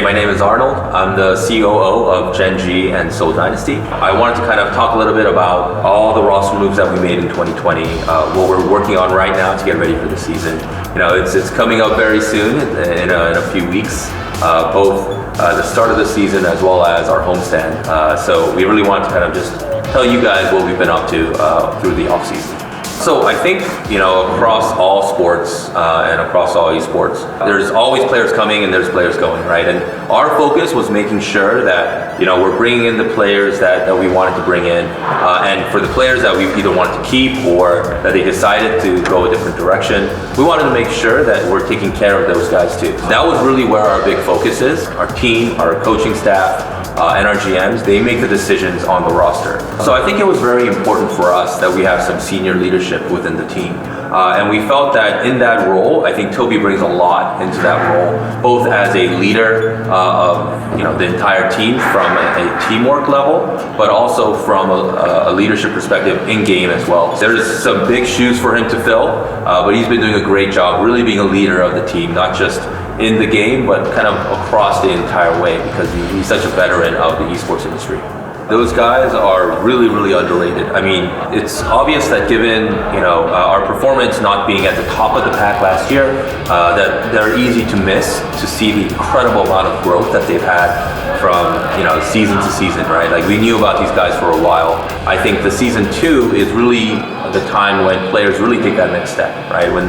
Hey, my name is Arnold. I'm the COO of Gen.g and Seoul Dynasty. I wanted to kind of talk a little bit about all the roster moves that we made in 2020, what we're working on right now to get ready for the season. You know, it's coming up very soon in a few weeks, both the start of the season as well as our homestand. So we really wanted to kind of just tell you guys what we've been up to through the off season. So I think, you know, across all sports and across all esports, there's always players coming and there's players going, right? And our focus was making sure that, you know, we're bringing in the players that we wanted to bring in. And for the players that we either wanted to keep or that they decided to go a different direction, we wanted to make sure that we're taking care of those guys too. That was really where our big focus is. Our team, our coaching staff, and our GMs, they make the decisions on the roster. So I think it was very important for us that we have some senior leadership within the team. And we felt that in that role, I think Toby brings a lot into that role, both as a leader of the entire team from a teamwork level, but also from a leadership perspective in-game as well. There's some big shoes for him to fill, but he's been doing a great job really being a leader of the team, not just in the game, but kind of across the entire way because he's such a veteran of the esports industry. Those guys are really, really underrated. I mean, it's obvious that given our performance not being at the top of the pack last year, that they're easy to miss to see the incredible amount of growth that they've had from season to season, right? Like we knew about these guys for a while. I think the season 2 is really the time when players really take that next step, right? When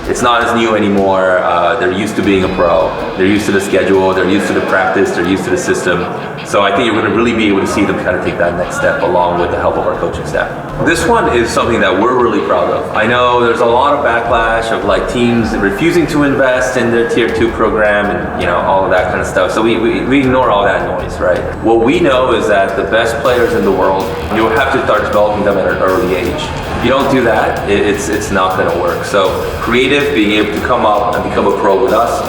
it's not as new anymore. They're used to being a pro. They're used to the schedule. They're used to the practice. They're used to the system. So I think you're going to really be able to see them kind of take that next step along with the help of our coaching staff. This one is something that we're really proud of. I know there's a lot of backlash of like teams refusing to invest in their tier 2 program and all of that kind of stuff. So we ignore all that noise, right? What we know is that the best players in the world, you have to start developing them at an early age. If you don't do that, it's not going to work. So creative, being able to come up and become a pro with us,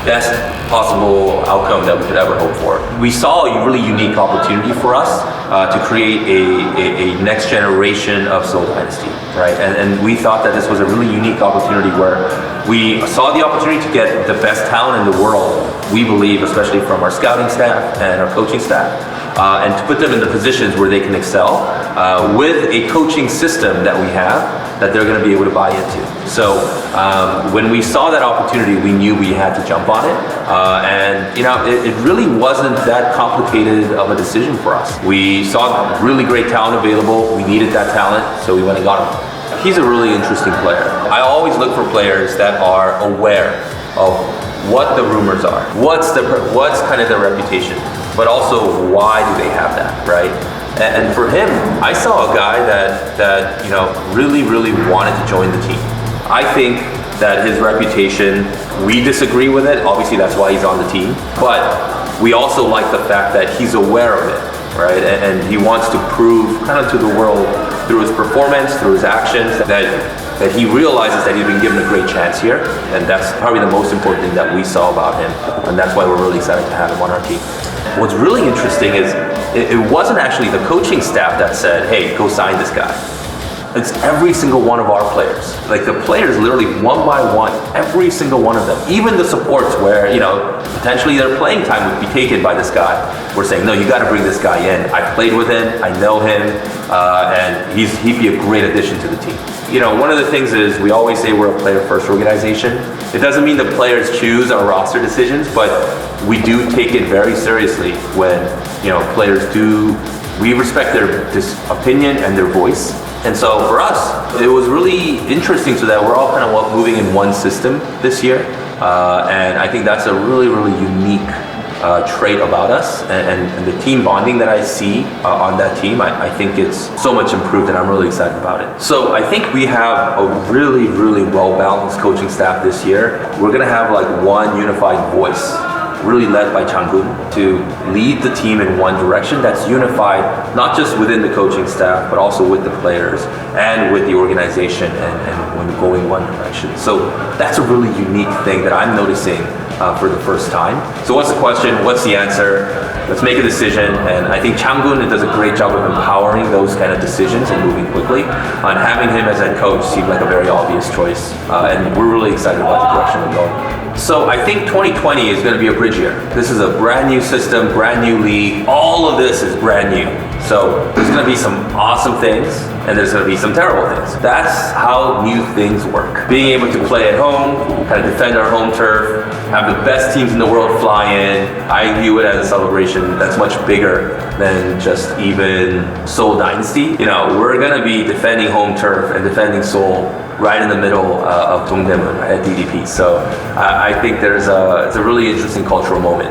best possible outcome that we could ever hope for. We saw a really unique opportunity for us to create a next generation of Seoul Dynasty, right? And we thought that this was a really unique opportunity where we saw the opportunity to get the best talent in the world, we believe, especially from our scouting staff and our coaching staff, and to put them in the positions where they can excel with a coaching system that we have that they're going to be able to buy into. So when we saw that opportunity, we knew we had to jump on it. And it really wasn't that complicated of a decision for us. We saw really great talent available. We needed that talent, so we went and got him. He's a really interesting player. I always look for players that are aware of what the rumors are, what's kind of their reputation, but also why do they have that, right? And for him, I saw a guy that really, really wanted to join the team. I think that his reputation, we disagree with it. Obviously, that's why he's on the team. But we also like the fact that he's aware of it, right? And he wants to prove kind of to the world through his performance, through his actions, that he realizes that he's been given a great chance here. And that's probably the most important thing that we saw about him. And that's why we're really excited to have him on our team. What's really interesting is it wasn't actually the coaching staff that said, hey, go sign this guy. It's every single one of our players. Like the players literally one by one, every single one of them, even the supports where, potentially their playing time would be taken by this guy. We're saying, no, you got to bring this guy in. I played with him, I know him, and he'd be a great addition to the team. One of the things is we always say we're a player-first organization. It doesn't mean the players choose our roster decisions, but we do take it very seriously when, players do. We respect their opinion and their voice. And so for us, it was really interesting so that we're all kind of moving in one system this year. And I think that's a really, really unique trait about us. And the team bonding that I see on that team, I think it's so much improved and I'm really excited about it. So I think we have a really, really well-balanced coaching staff this year. We're gonna have like one unified voice, really led by Chang-gun, to lead the team in one direction that's unified, not just within the coaching staff, but also with the players and with the organization and when going one direction. So that's a really unique thing that I'm noticing for the first time. So what's the question? What's the answer? Let's make a decision. And I think Chang-gun does a great job of empowering those kind of decisions and moving quickly. And having him as head coach seemed like a very obvious choice. And we're really excited about the direction we're going. So I think 2020 is going to be a bridge year. This is a brand new system, brand new league. All of this is brand new. So there's going to be some awesome things and there's going to be some terrible things. That's how new things work. Being able to play at home, kind of defend our home turf, have the best teams in the world fly in. I view it as a celebration that's much bigger than just even Seoul Dynasty. You know, we're going to be defending home turf and defending Seoul right in the middle of Dongdaemun, right, at DDP. So I think it's a really interesting cultural moment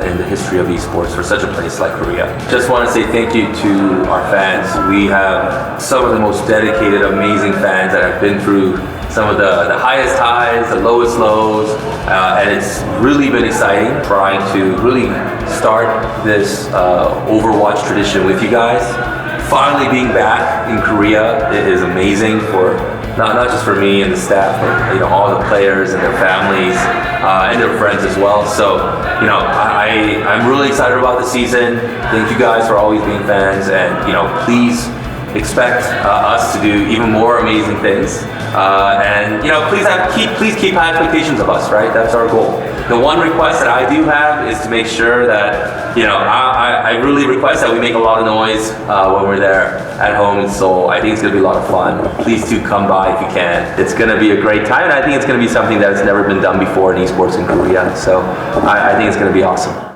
in the history of esports for such a place like Korea. Just want to say thank you to our fans. We have some of the most dedicated, amazing fans that have been through some of the highest highs, the lowest lows, and it's really been exciting trying to really start this Overwatch tradition with you guys. Finally being back in Korea is amazing for not just for me and the staff, but you know, all the players and their families and their friends as well. So, you know, I'm really excited about the season. Thank you guys for always being fans, and you know, please expect us to do even more amazing things. And you know, please keep high expectations of us, right? That's our goal. The one request that I do have is to make sure that, you know, I really request that we make a lot of noise when we're there at home in Seoul. I think it's going to be a lot of fun. Please do come by if you can. It's going to be a great time, and I think it's going to be something that's never been done before in esports in Korea. So I think it's going to be awesome.